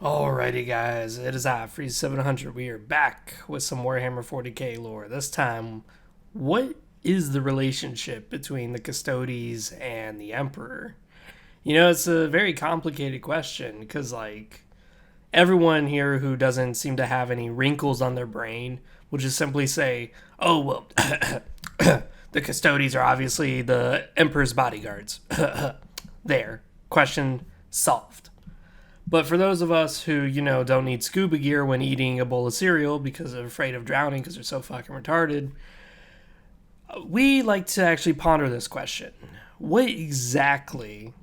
Alrighty, guys, it is I, Freeze 700. We are back with some Warhammer 40k lore. This time, what is the relationship between the Custodes and the Emperor? It's a very complicated question because, everyone here who doesn't seem to have any wrinkles on their brain will just simply say, oh, well, the Custodes are obviously the Emperor's bodyguards. There. Question solved. But for those of us who, don't need scuba gear when eating a bowl of cereal because they're afraid of drowning because they're so fucking retarded, we like to actually ponder this question. What exactly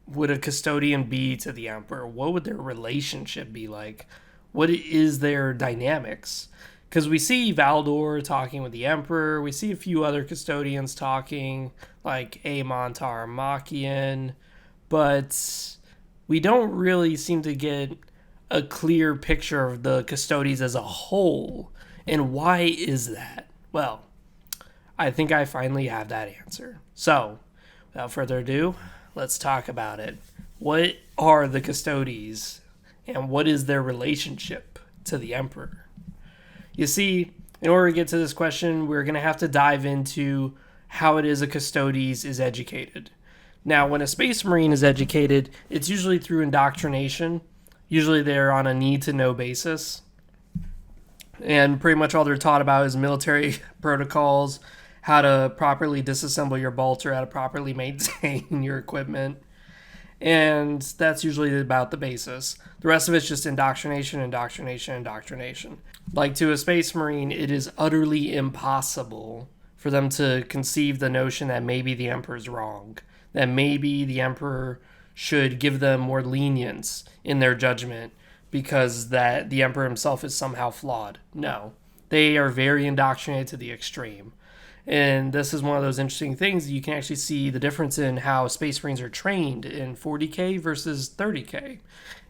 would a custodian be to the Emperor? What would their relationship be like? What is their dynamics? Because we see Valdor talking with the Emperor. We see a few other custodians talking, like Aemon Tarmakian. But we don't really seem to get a clear picture of the Custodes as a whole. And why is that? Well, I think I finally have that answer. So, without further ado, let's talk about it. What are the Custodes, and what is their relationship to the Emperor? You see, in order to get to this question, we're going to have to dive into how it is a Custodes is educated. Now, when a Space Marine is educated, it's usually through indoctrination. Usually they're on a need-to-know basis. And pretty much all they're taught about is military protocols, how to properly disassemble your bolter, how to properly maintain your equipment. And that's usually about the basis. The rest of it's just indoctrination. Like to a Space Marine, it is utterly impossible for them to conceive the notion that maybe the Emperor's wrong, that maybe the Emperor should give them more lenience in their judgment because that the Emperor himself is somehow flawed. No, they are very indoctrinated to the extreme. And this is one of those interesting things. You can actually see the difference in how Space Marines are trained in 40k versus 30k.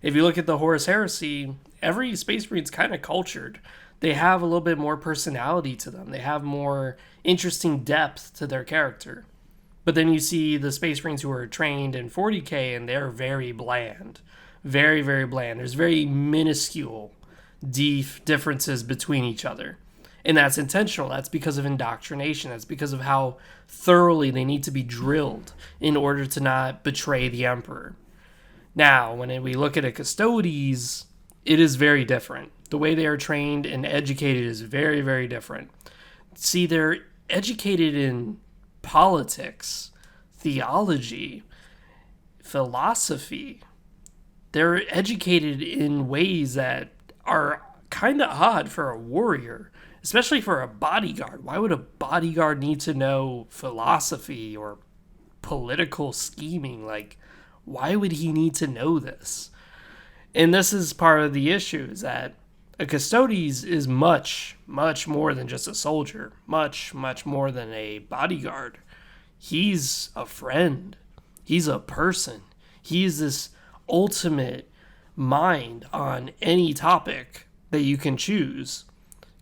If you look at the Horus Heresy, every Space Marine's kind of cultured. They have a little bit more personality to them. They have more interesting depth to their character. But then you see the Space Marines who are trained in 40k, and they're very bland. Very, very bland. There's very minuscule differences between each other. And that's intentional. That's because of indoctrination. That's because of how thoroughly they need to be drilled in order to not betray the Emperor. Now, when we look at a Custodes, it is very different. The way they are trained and educated is very, very different. See, they're educated in politics, theology, philosophy. They're educated in ways that are kind of odd for a warrior, especially for a bodyguard. Why would a bodyguard need to know philosophy or political scheming? Why would he need to know this? And this is part of the issue, is that a Custodes is much, much more than just a soldier. Much, much more than a bodyguard. He's a friend. He's a person. He's this ultimate mind on any topic that you can choose.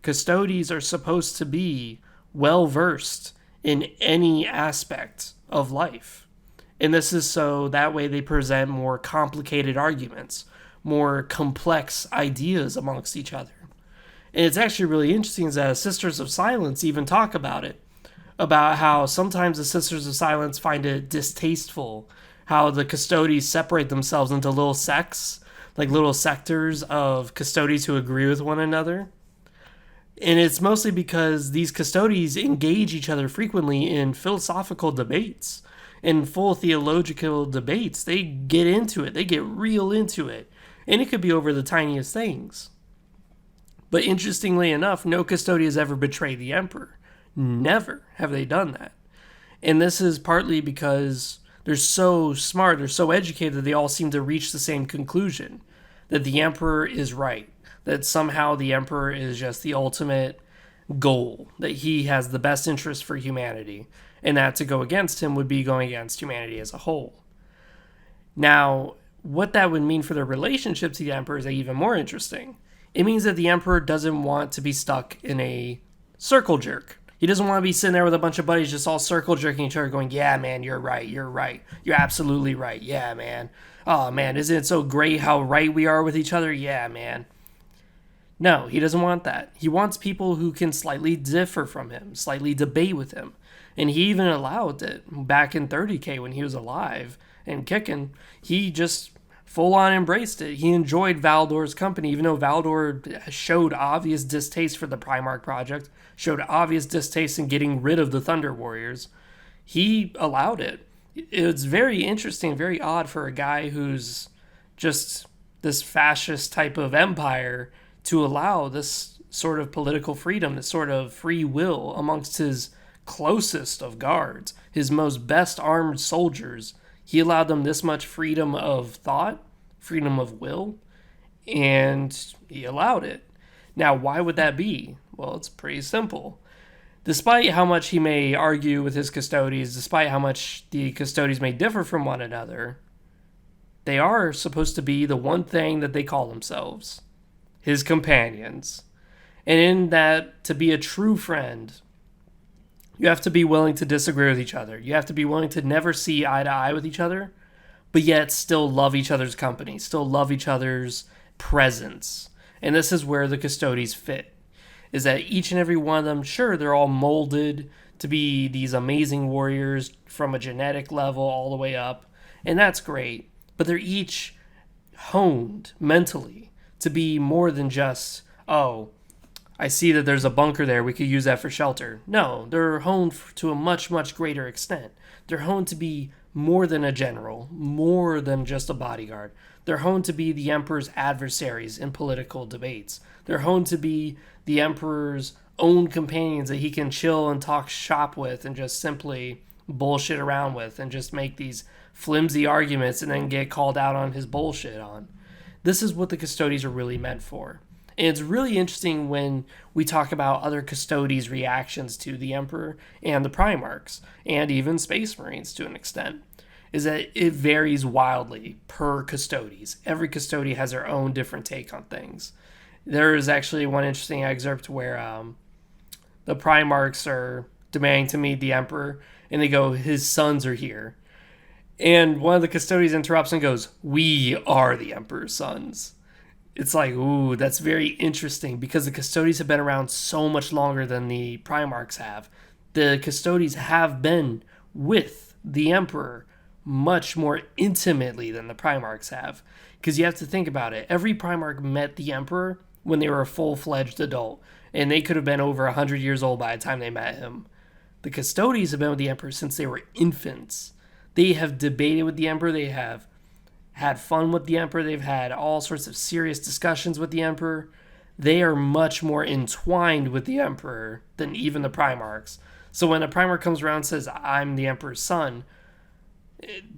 Custodes are supposed to be well-versed in any aspect of life. And this is so that way they present more complicated arguments, more complex ideas amongst each other. And it's actually really interesting is that Sisters of Silence even talk about it, about how sometimes the Sisters of Silence find it distasteful how the Custodes separate themselves into little sects, like little sectors of Custodes who agree with one another. And it's mostly because these Custodes engage each other frequently in philosophical debates, in full theological debates. They get into it. They get real into it. And it could be over the tiniest things. But interestingly enough, no Custode has ever betrayed the Emperor. Never have they done that. And this is partly because they're so smart, they're so educated, that they all seem to reach the same conclusion, that the Emperor is right, that somehow the Emperor is just the ultimate goal, that he has the best interest for humanity, and that to go against him would be going against humanity as a whole. Now, what that would mean for their relationship to the Emperor is even more interesting. It means that the Emperor doesn't want to be stuck in a circle jerk. He doesn't want to be sitting there with a bunch of buddies just all circle jerking each other going, yeah, man, you're right. You're absolutely right. Yeah, man. Oh man, isn't it so great how right we are with each other? Yeah, man. No, he doesn't want that. He wants people who can slightly differ from him, slightly debate with him. And he even allowed it back in 30K when he was alive and kicking. He just full on embraced it. He enjoyed Valdor's company, even though Valdor showed obvious distaste for the Primarch project, showed obvious distaste in getting rid of the Thunder Warriors. He allowed it. It's very interesting, very odd for a guy who's just this fascist type of empire to allow this sort of political freedom, this sort of free will amongst his closest of guards, his most best armed soldiers. He allowed them this much freedom of thought, freedom of will, and he allowed it. Now, why would that be? Well, it's pretty simple. Despite how much he may argue with his Custodes, despite how much the Custodes may differ from one another, they are supposed to be the one thing that they call themselves, his companions. And in that, to be a true friend, you have to be willing to disagree with each other. You have to be willing to never see eye to eye with each other, but yet still love each other's company, still love each other's presence. And this is where the Custodes fit, is that each and every one of them, sure, they're all molded to be these amazing warriors from a genetic level all the way up, and that's great, but they're each honed mentally to be more than just, oh, I see that there's a bunker there, we could use that for shelter. No, they're honed to a much, much greater extent. They're honed to be more than a general, more than just a bodyguard. They're honed to be the Emperor's adversaries in political debates. They're honed to be the Emperor's own companions that he can chill and talk shop with and just simply bullshit around with and just make these flimsy arguments and then get called out on his bullshit on. This is what the Custodes are really meant for. And it's really interesting when we talk about other Custodes' reactions to the Emperor and the Primarchs, and even Space Marines to an extent, is that it varies wildly per Custodes. Every Custode has their own different take on things. There is actually one interesting excerpt where the Primarchs are demanding to meet the Emperor, and they go, his sons are here. And one of the Custodes interrupts and goes, we are the Emperor's sons. It's like, ooh, that's very interesting because the Custodes have been around so much longer than the Primarchs have. The Custodes have been with the Emperor much more intimately than the Primarchs have. Because you have to think about it. Every Primarch met the Emperor when they were a full-fledged adult, and they could have been over 100 years old by the time they met him. The Custodes have been with the Emperor since they were infants. They have debated with the Emperor. They have had fun with the Emperor. They've had all sorts of serious discussions with the Emperor. They are much more entwined with the Emperor than even the Primarchs. So when a Primarch comes around and says, I'm the Emperor's son,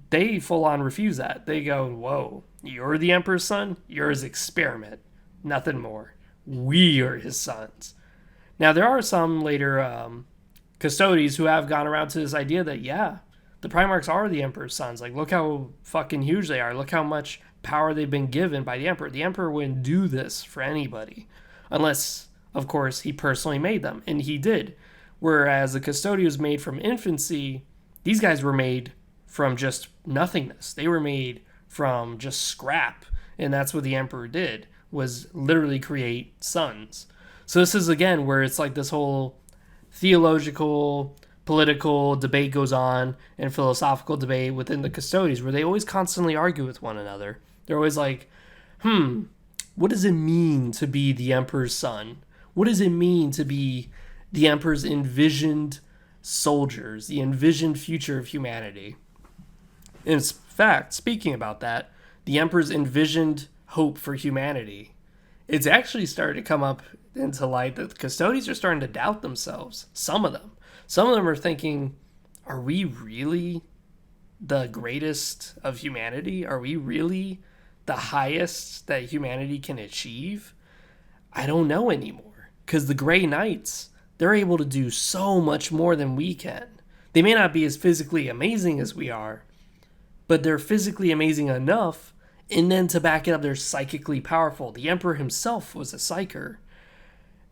they full on refuse that. They go, whoa, you're the Emperor's son? You're his experiment. Nothing more. We are his sons. Now, there are some later Custodes who have gone around to this idea that, yeah, the Primarchs are the Emperor's sons. Like, look how fucking huge they are. Look how much power they've been given by the Emperor. The Emperor wouldn't do this for anybody. Unless, of course, he personally made them. And he did. Whereas the Custodes was made from infancy, these guys were made from just nothingness. They were made from just scrap. And that's what the Emperor did, was literally create sons. So this is, again, where it's like this whole theological, political debate goes on and philosophical debate within the Custodes where they always constantly argue with one another. They're always like, what does it mean to be the Emperor's son? What does it mean to be the Emperor's envisioned soldiers, the envisioned future of humanity? In fact, speaking about that, the Emperor's envisioned hope for humanity, it's actually started to come up into light that the Custodes are starting to doubt themselves. Some of them. Some of them are thinking, are we really the greatest of humanity? Are we really the highest that humanity can achieve? I don't know anymore. Because the Grey Knights, they're able to do so much more than we can. They may not be as physically amazing as we are, but they're physically amazing enough, and then to back it up, they're psychically powerful. The Emperor himself was a psyker.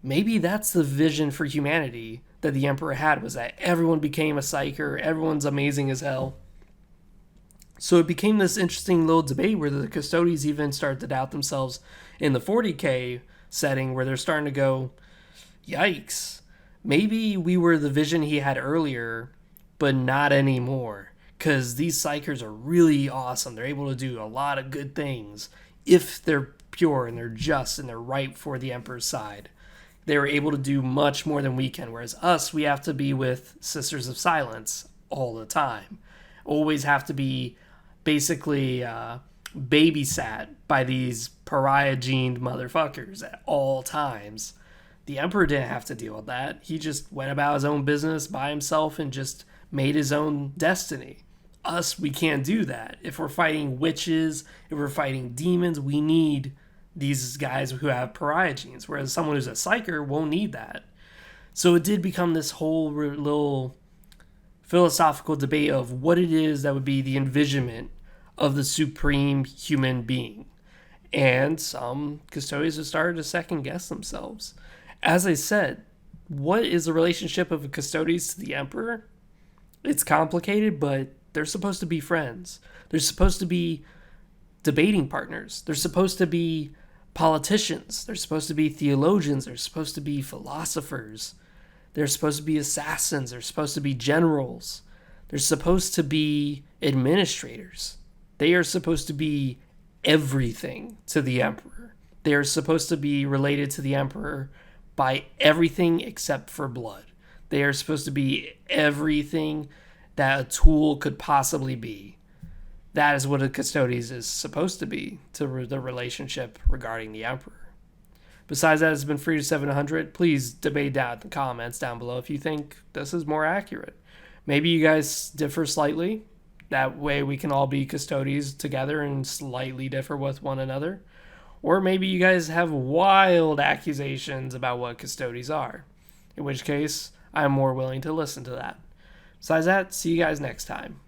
Maybe that's the vision for humanity that the Emperor had, was that everyone became a psyker, everyone's amazing as hell. So it became this interesting little debate where the Custodes even started to doubt themselves in the 40K setting, where they're starting to go, yikes, maybe we were the vision he had earlier, but not anymore. Because these psychers are really awesome. They're able to do a lot of good things if they're pure and they're just and they're right for the Emperor's side. They were able to do much more than we can, whereas us, we have to be with Sisters of Silence all the time. Always have to be basically babysat by these pariah gened motherfuckers at all times. The Emperor didn't have to deal with that. He just went about his own business by himself and just made his own destiny. Us, we can't do that. If we're fighting witches, if we're fighting demons, we need these guys who have pariah genes, whereas someone who's a psyker won't need that. So it did become this whole little philosophical debate of what it is that would be the envisionment of the supreme human being. And some custodians have started to second guess themselves. As I said, what is the relationship of a Custodes to the Emperor? It's complicated, but they're supposed to be friends. They're supposed to be debating partners. They're supposed to be politicians. They're supposed to be theologians. They're supposed to be philosophers. They're supposed to be assassins. They're supposed to be generals. They're supposed to be administrators. They are supposed to be everything to the Emperor. They are supposed to be related to the Emperor by everything except for blood. They are supposed to be everything that a tool could possibly be. That is what a Custodes is supposed to be to the relationship regarding the Emperor. Besides that, it's been free to 700. Please debate down in the comments down below if you think this is more accurate. Maybe you guys differ slightly. That way we can all be Custodes together and slightly differ with one another. Or maybe you guys have wild accusations about what Custodes are. In which case, I'm more willing to listen to that. Besides that, see you guys next time.